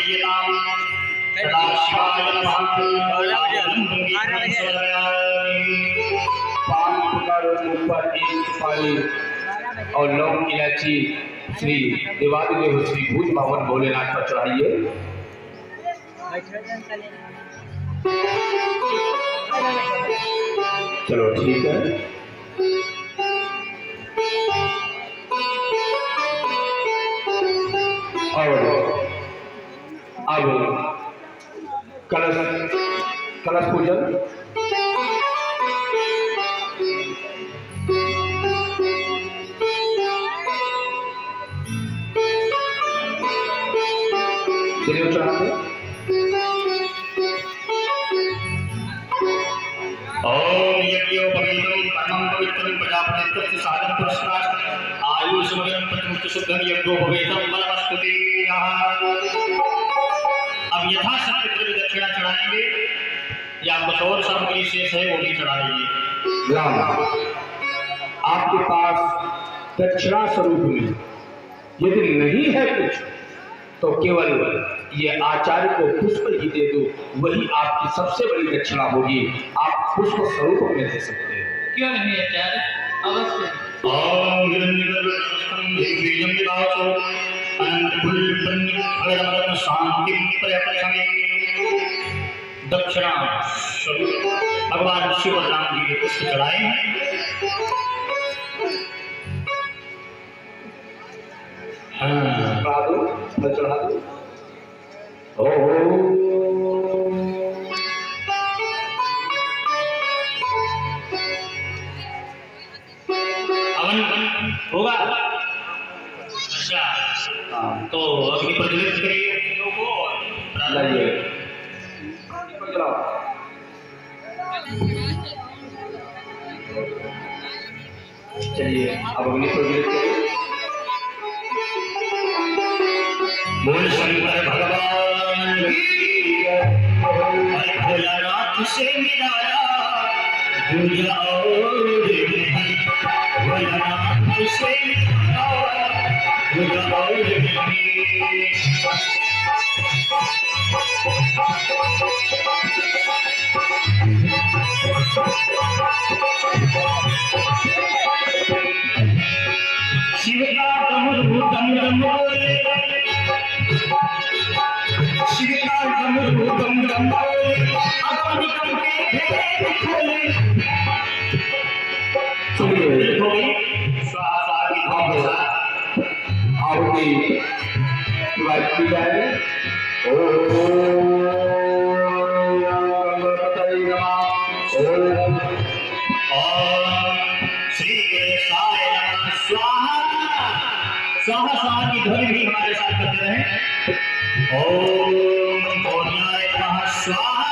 प्रदीयताम् सदाशिवाय नमः। 5 प्रकार ऊपर 1 सुपारी और लौंग इलायची श्री देवादिदेव श्री भूज बावन भोलेनाथ पर चढ़ाइए। चलो ठीक है। और अब कलश पूजन। जनेऊ चढ़ाते। ओम यज्ञोपवीतं परमं पवित्रं प्रजापतित्वस्य साधन पुरस्कार आयुष्मगनं प्रतिमुक्त शुद्धं यज्ञोपवीतं बलवस्तुते। अब यथाशक्ति द्रव्य दक्षिणा चढ़ाएंगे या कुछ और सामग्री शेष है वो भी चढ़ाएंगे। राम, आपके पास दक्षिणा स्वरूप में यदि नहीं है कुछ तो केवल ये आचार्य को पुष्प ही दे दो, वही आपकी सबसे बड़ी दक्षिणा होगी। आप पुष्प स्वरूप में दे सकते हैं। क्यों नहीं आचार्य, अवश्य। ओम हिरण्यगर्भस्थं बीजं विभासो अनंतफुल्लंघ्रमरम शांतिं प्रयक्षमे। दक्षिणा स्वरूप भगवान शिव और राम जी के पुष्प चढ़ाए हैं। चढ़ा दो, चढ़ा दो। हवन होगा। अच्छा, तो अग्नि प्रज्वलित करिए अग्नियों को और लाइए। चलिए अब अग्नि प्रज्वलित करिए। बोल शंकर भगवान भोलानाथ से मिलाया दूजा और भोलानाथ से मिलाया दूजा और शिव का डमरू डम डम बोले, शिव का डमरू डम डम बोले, अपन के भेद खोले। सुनिए हो गई स्वाहा की भाव के साथ आपकी बात की जाए। ओम गणपतये नमः। ओम श्री गणेशाय नमः। स्वाहा स्वाहा स्वाहा की ध्वनि भी हमारे साथ करते रहे। ओम भोलाय नमः स्वाहा।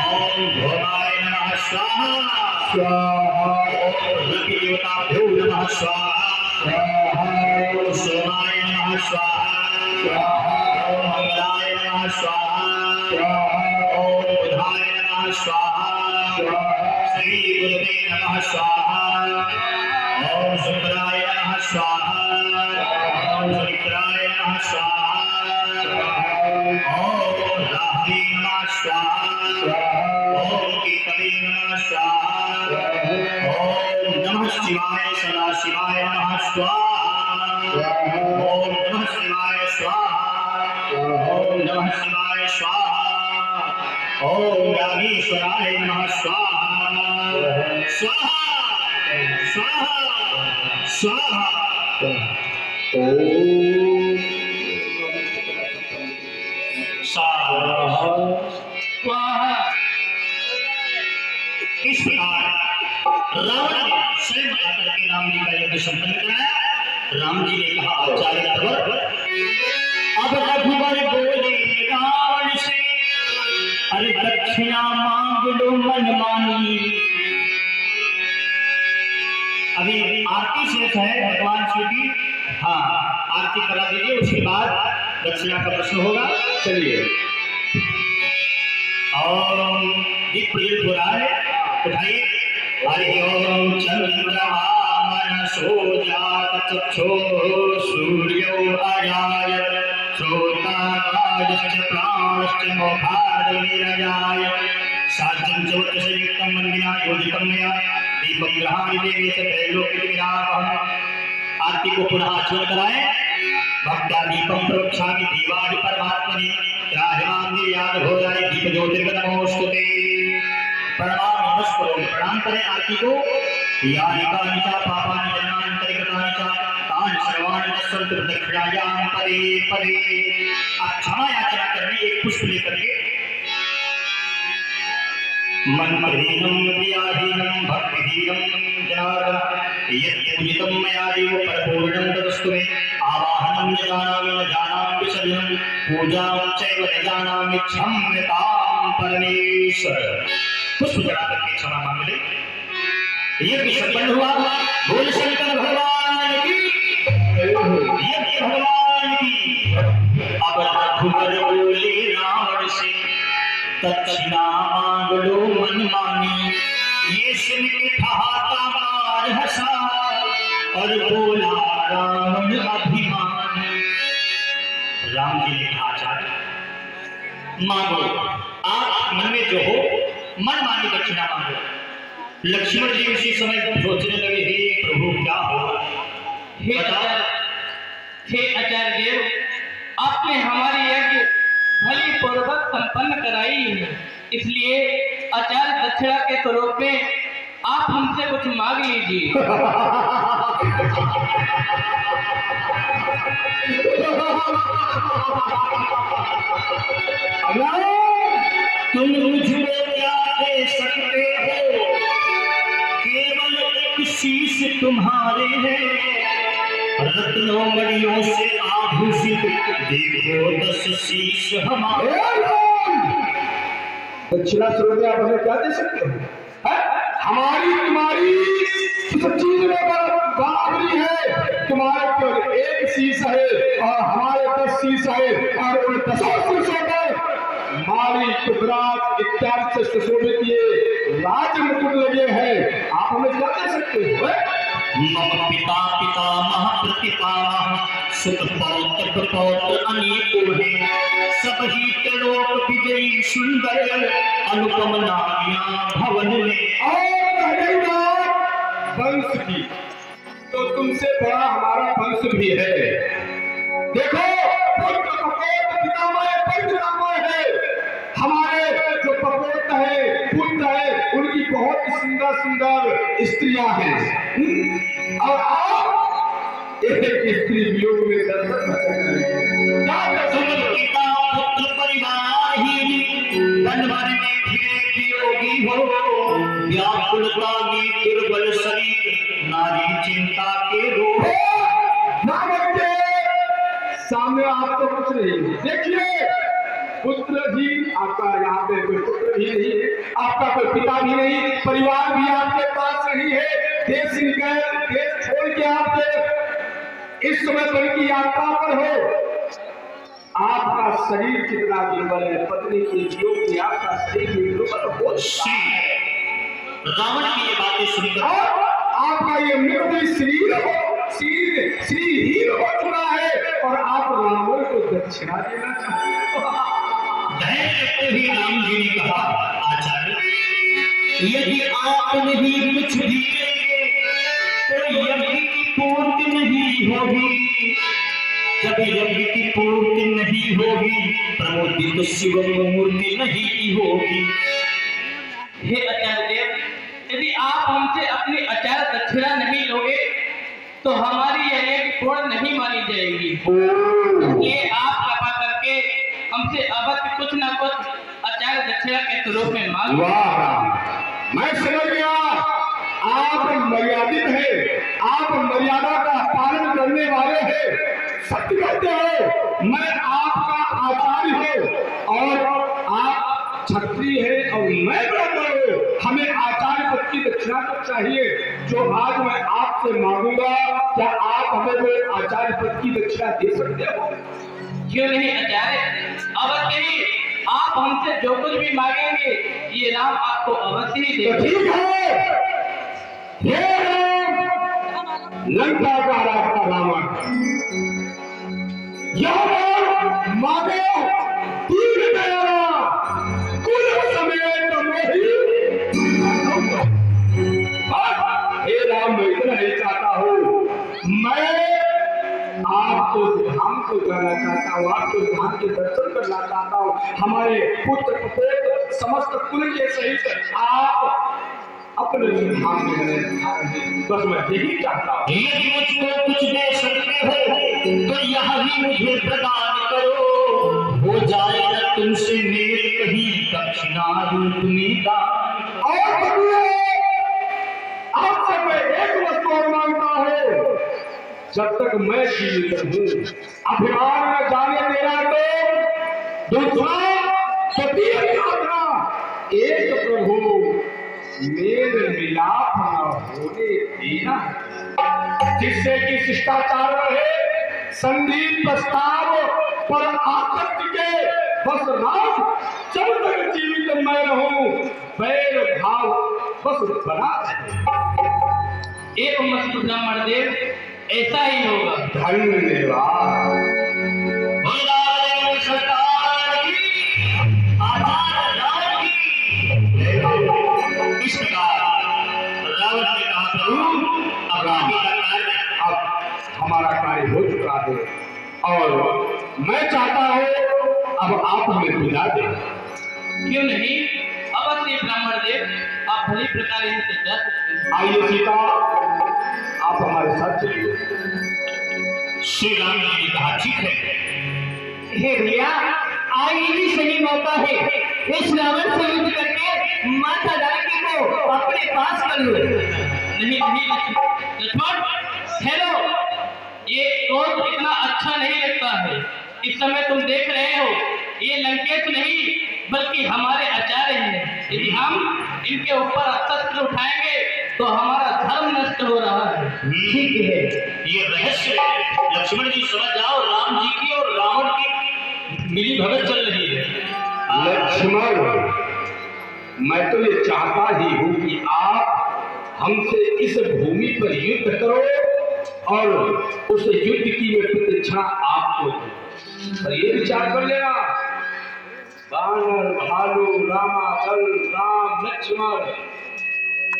ओम भोलाय नमः स्वाहा। ओम लकी देवताभ्यो नमः स्वाहा। ओम सोमाय नमः स्वाहा। ओम मंगलाय नमः स्वाहा। ओम बुधाय नमः स्वाहा। श्री गुरुवे नमः स्वाहा। ओम शुक्राय नमः स्वाहा। ओम शनिचराय नमः स्वाहा। ओम राहवे नमः स्वाहा। ओम केतवे नमः स्वाहा। ओम नमः शिवाय सदा शिवाय नमः स्वाहा। ओम नमः शिवाय स्वाहा। ओम नमः शिवाय स्वाहा। ओम रामेश्वराय नमः स्वाहा। स्वाहा स्वाहा स्वाहा। ओम स्वाहा स्वाहा। इस प्रकार रावण ने स्वयं आकर के राम जी का यज्ञ संपन्न कराया। राम जी ने कहा आचार्य अब रघुवर बोले रावण से, अरे दक्षिणा मांग लो मनमानी। अभी आरती शेष है भगवान शिव की। हाँ, आरती करा दीजिए, उसके बाद दक्षिणा का प्रश्न होगा। चलिए ओम दीप प्रज्वलित हो रहा है, उठाइए। हरि ओम चंद्रमा मनसो जात चक्षुः सूर्यो अजायत श्रोता राजस्य प्राणस्य मोक्षार्थनिरजाय साध्यं च वचसयुक्तं वन्दिना योजितं मया दीपं गृहाणि देवे च त्रैलोक्यविरामः। आरती को पुनः आचरण कराएं। भक्त्या दीपं प्रवक्षामि देवाय परमात्मने त्राहिमां निर्यात घोराय दीप ज्योतिर्गतमोस्तुते। प्रणाम नमस्कार प्रणाम करें आरती को। यानि कानि च पापानि जन्मान्तरिकृतानि च तानि सर्वाणि नश्यन्तु दक्षिणायां पदे पदे। आप क्षमा याचना करने एक पुष्प लेकर के मंत्रहीनं क्रियाहीनं भक्तिहीनं जनार्दन यत्पूजितं मया देव परिपूर्णं तदस्तु मे। आवाहनं न जानामि विसर्जनं पूजां चैव न जानामि क्षम्यतां परमेश्वर। पुष्प चढ़ा करके क्षमा मांग ले। यज्ञ संपन्न हुआ। बोल शंकर भगवान की, यज्ञ भगवान की। अब रघुवर बोले रावण से दक्षिणा मांग लो मनमानी। ये सुन के ठहाका मार हंसा और बोला रावण अभिमानी। राम जी ने कहा आचार्य मांगो, आप मन में जो हो मनमानी दक्षिणा मांगो। लक्ष्मण जी उसी समय सोचने लगे, हे प्रभु क्या होगा। हे आचार्य देव, आपने हमारी यज्ञ भली पूर्वक संपन्न कराई है, इसलिए आचार्य दक्षिणा के स्वरूप में आप हमसे कुछ मांग लीजिए। तुम मुझे क्या दे सकते हो, केवल एक शीश तुम्हारे हैं। रत्नों मणियों से आभूषित देखो 10 शीश हमारे। दक्षिणा स्वरूप आप हमें क्या दे सकते हो? हमारी तुम्हारी चीज में बराबरी है। तुम्हारे केवल एक शीश है और हमारे 10 शीश है, और उन 10 शीशों में माली कुबरात इत्यादि से सुशोभित ये राज मुकुट लगे हैं। आप हमें क्या दे सकते हो? मम पिता पितामह प्रतिपामह सुत पौत्र प्रपौत्र अनेकों हैं। सब ही त्रिलोक विजयी सुंदर अनुपम नारियां भवन में। और रहेगा वंश की, तो तुमसे बड़ा हमारा वंश भी है। देखो पुत्र कपोत पितामह परपितामह है। हमारे जो कपोत है पुत्र है, उनकी बहुत सुंदर सुंदर स्त्रियां हैं, और आप एक स्त्री वियोग में दर्शन पिता पुत्र परिवार ही वन वन में फिरे वियोगी हो। व्याकुलता में दुर्बल शरीर नारी चिंता के रोग। ना बच्चे सामने आपको कुछ नहीं। देखिए पुत्रहीन आपका, यहाँ पे कोई पुत्र भी नहीं है, आपका कोई पिता भी नहीं, परिवार भी आपके पास नहीं है। देश निकल देश छोड़ के आपके इस समय वन की यात्रा पर हो। आपका शरीर कितना दुर्बल है, पत्नी के वियोग में आपका शरीर दुर्बल हो। रावण की ये बातें सुनकर आपका ये मृत शरीर श्रीहीन हो चुका है, और आप रावण को दक्षिणा देना चाहते हो। ही राम जी ने कहा, आचार्य यदि आप नहीं कुछ भी देंगे तो यज्ञ की पूर्ति नहीं होगी। जब यज्ञ की पूर्ति नहीं होगी, प्रमोदित शिव मूर्ति नहीं होगी। हे आचार्य देव, यदि आप हमसे अपनी आचार्य दक्षिणा नहीं लोगे तो हमारी यह यज्ञ पूर्ण नहीं मानी जाएगी। इसलिए आप कृपा करके हमसे अवश्य कुछ न कुछ आचार्य दक्षिणा के स्वरूप में मांग। वाह, मैं समझ गया। आप मर्यादित है, आप मर्यादा का पालन करने वाले हैं, सत्य कहते हो। मैं आपका आचार्य हूँ और आप क्षत्रिय है और मैं ब्राह्मण हूँ। हमें आचार्य पद की दक्षिणा तो चाहिए। जो आज मैं आपसे मांगूंगा, क्या आप हमें वो आचार्य पद की दक्षिणा दे सकते हो? क्यों नहीं आचार्य, अवश्य ही। आप हमसे जो कुछ भी मांगेंगे ये राम आपको अवश्य ही देंगे। ठीक है, हे राम, लंका का राजा रावण, यह मांगो चाहता हूँ, आपके धाम के दर्शन करना चाहता हूँ। हमारे पुत्र पुत्र समस्त कुल के सहित आप अपने धाम में रहने, बस मैं यही चाहता हूँ। यदि मुझको कुछ दे सकते हो तो यह ही मुझे प्रदान करो, हो जाएगा तुमसे मेरे कहीं दक्षिणा रूप में दान। और प्रभु, आपसे मैं एक वस्तु और मांगता हूँ, जब तक मैं जीवित हूँ, अभिमान न जाने देना, तो दूसरा सतीय प्रार्थना, एक प्रभु मेल मिलाप न होने देना, जिससे कि शिष्टाचार रहे, संधि प्रस्ताव पर आसक्ति के बस राम, जब तक जीवित मैं रहूं, बैर भाव बस बना रहे। एवं मस्तु ब्राह्मण देव, ऐसा ही होगा। धन्यवाद। बोला सरकार की, आचार्य राज की। इस प्रकार रावण ने कहा, प्रभु अब राम का कार्य, अब हमारा कार्य हो चुका है और मैं चाहता हूँ अब आप हमें विदा दें। क्यों नहीं, अवश्य ब्राह्मण देव, आप भली प्रकार यहाँ से जा सकते हैं। आइए सीता, आप हमारे साथ चलिए। श्री राम जी ने कहा, ठीक है। हे भैया, आज ये भी सही मौका है, इस रावण से युद्ध करके माता जानकी को अपने पास कर लो। नहीं नहीं लक्ष्मण, ठहरो, ये क्रोध इतना अच्छा नहीं लगता है। इस समय तुम देख रहे हो, ये लंकेश नहीं बल्कि हमारे आचार्य हैं। यदि हम इनके ऊपर अस्त्र उठाएंगे तो हमारा धर्म नष्ट हो रहा है। ठीक है, ये रहस्य लक्ष्मण जी समझ जाओ, राम जी की और रावण की मिली भगत चल रही है। लक्ष्मण, मैं तो ये चाहता ही हूँ कि आप हमसे इस भूमि पर युद्ध करो और उस युद्ध की मैं प्रतीक्षा आपको दूं। पर ये विचार कर लेना, बानर भालू रामा दल राम लक्ष्मण,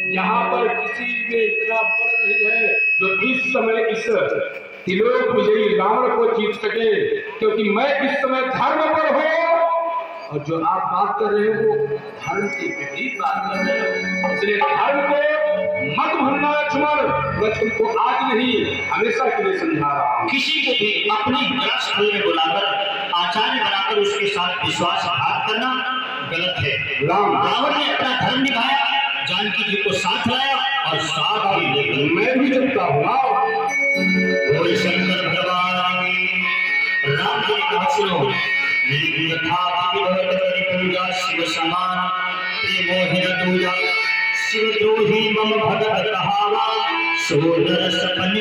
यहाँ पर किसी में इतना बल नहीं है जो इस समय इस त्रिलोक विजयी रावण को जीत सके, क्योंकि मैं इस समय धर्म पर हूँ और जो आप बात कर रहे हो धर्म की विपरीत बात कर रहे हो। इसलिए धर्म को मत भूलना लक्ष्मण, मैं तुमको आज नहीं हमेशा के लिए समझा रहा हूँ। किसी को भी अपनी ग्रस्त में बुलाकर आचार्य बनाकर उसके साथ विश्वासघात करना गलत है। रावण ने अपना धर्म निभाया, जानकी जी को साथ लाया और साथ ही लेकर मैं भी चलता हूँ। बोल शंकर भगवान की। राम जी ने कहा, सुनो, मेरी यथा पूजा शिव समान प्रेमोहिन दूजा, शिव द्रोही मम भगत कहावा, सोदर सपन